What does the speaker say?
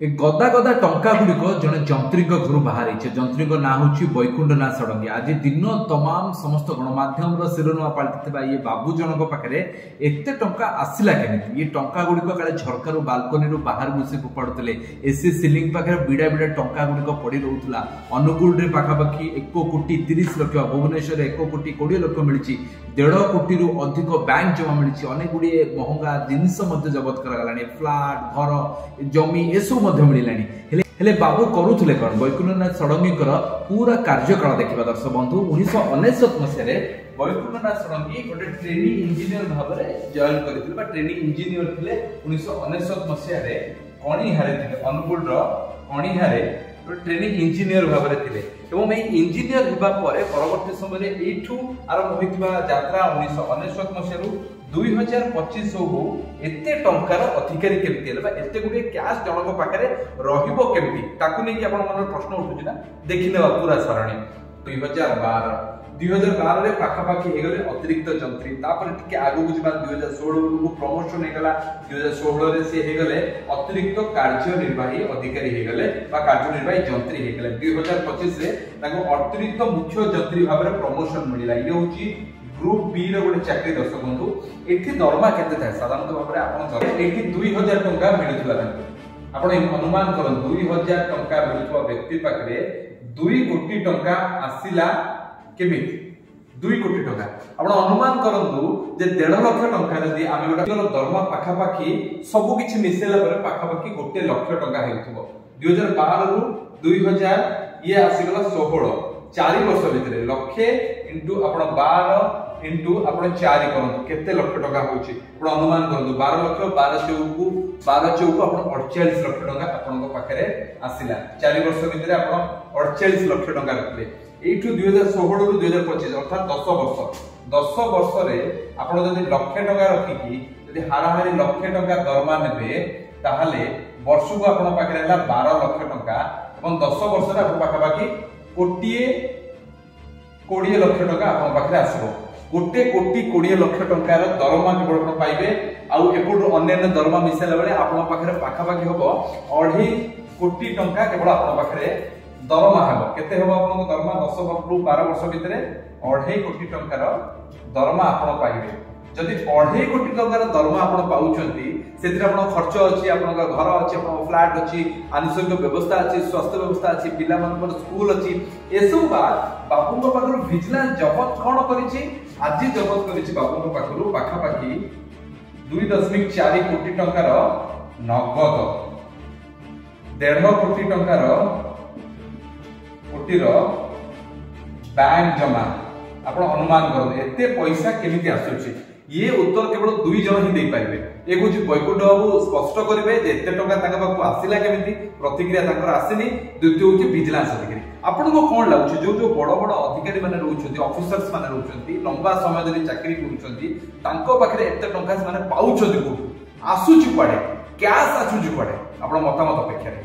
ए गदा गदा टंका गुड़िक जड़े जंत्री घर बाहर जंत्री ना हूँ बैकुंठनाथ षडंगी। आज दिन तमाम समस्त गणमाध्यम शिरोनामा पलटि ये बाबू जनक पाखे एत टंका आसला केमी ये टंका गुड़िक काले झरकार बालकनी बाहर बसी फोपाड़ुले एसी सिलिंग पाखे बिड़ा बिड़ा टंका गुड़िक पड़ी रोला। अनुगुल पाखापाखि 1 कोटी 30 लाख, भुवनेश्वर 1 कोटी 20 लाख मिली, 1.5 कोटी अधिक बैंक जमा मिली, अनेक गुड़े महंगा जिनस जबत कर फ्लाट घर जमी एसबू मिललानी। बाबू करुले कौन बैकुंठनाथ षडंगी पूरा कार्यकाल देखा दर्शक बंधु 1999 मसीह बैकुंठनाथ षडंगी गोटे ट्रेनिंग इंजीनियर भाव में जॉइन करते ट्रेनिंग इंजीनियर थे 1999 मसीह कणिहारे अनुगुल कणिहारे ट्रेनिंग इंजीनियर भाव में थे। इंजीनियर होगा परवर्ती समय आरंभ होता यात्रा 1999 मसीह 2025 को एते टंकार अधिकारी केमती एते गुडे कैश जनक पाखे रहिबो केमती ताकू नै कि आपन मन प्रश्न उठुछि ना देखिनेबा पूरा सरणी 2012 रे पाखापाखि हे गले अतिरिक्त जंत्री तापर टिके आगु बुझबा 2016 को प्रमोशन हे गला 2016 रे से हे गले अतिरिक्त कार्यनिर्वाही अधिकारी हे गले बा कार्यनिर्वाही जंत्री हे गले 2025 रे ताको अतिरिक्त मुख्य जंत्री भाव रे प्रमोशन मिलिला। ये होची ग्रुप बी रो गोटे चाकरी दर्शक बंधु एठी दरमा केते थाए साधारणतः भाव रे आपन एठी 2000 टंका मिलुतला ताको आपण अनुमान करन 2000 टंका मिलुतवा व्यक्ति पाखरे 2 कोटी टंका आसिला केमिति 2 कोटी टंका आपण अनुमान करंतु जे 1.5 लाख टंका जदी आमे गोटा दरमा पाखापाखि सब किछि मिसेला पर पाखापाखि 1 लाख टंका हेउथबो 2012 रु 2000 ये आसीगला 16 4 वर्ष भितरे लक्षे इनटू आपण 12 इनटू आपण 4 करंतु केते लाख टंका होची आपण अनुमान करंतु 12 लाख 12 चौकु 12 चौकु आपण 48 लाख टंका आपण को पाखरे आसिला 4 वर्ष भितरे आपण 48 लाख टंका रखले। एठू 2016 रु 2025 अर्थात 10 वर्ष रे आपण जदी लाख टंका रखिकी जदी हाराहारी लाख टंका दरमा नेबे ताहाले वर्ष को आपण पाखरे हला 12 लाख टंका एवं 10 वर्ष रे आपण पाखापाखि कोटिए 20 लाख टंका आपण पाखरे आसीबो। 1 कोटी 20 लाख टंकार दरमा केवल आपण पाइबे आउ एपुड अन्य दरमा मिसेला बेले आपण पाखरे पाखापाखि हबो 2.5 कोटी टंका केवल आपण पाखरे दरमा हबो। केते हबो आपण दरमा 10 वर्ष रु 12 वर्ष भितरे 2.5 कोटी टंकार दरमा आपण पाइबे। जदि 2.5 कोटी टंकार दरमा आपण पाउचंती सेतिर आपण खर्च अछि, आपण घर अछि, आपण फ्लैट अछि, आनुषंगिक व्यवस्था अछि, स्वास्थ्य व्यवस्था अछि, पिला मन स्कूल अछि, एसु बाबूଙ୍କ पाखरु विजिलेंस जबत कोन करिछि आज जबत करिछि बाबूଙ୍କ पाखरु पाखापाखि 2.4 कोटी टंकार नगद 1.5 कोटी टंकार कोटीर बैंक जमा आपण अनुमान करते एते पैसा केमिति आसुछि ये उत्तर केवल 2 जन ही दे पाइबे। एक होची बैकुंठ बाबू स्पष्ट करिवे जे एते टंका ताका बाबू आसिला केमिति प्रतिक्रिया ताकर आसिनी। द्वितीय होची विजिलेंस अधिकारी आपण को कोन लागुछि जो जो बड़ बड़ अधिकारी माने रहउछन्ती ऑफिसर्स माने रहउछन्ती लंबा समय धरि चाकरी करूछन्ती तांको पाखरे एते टंका माने पाउछन्ती को आसुछि पड़े कैश आसुछि पड़े आपण मतामत अपेक्षा रे।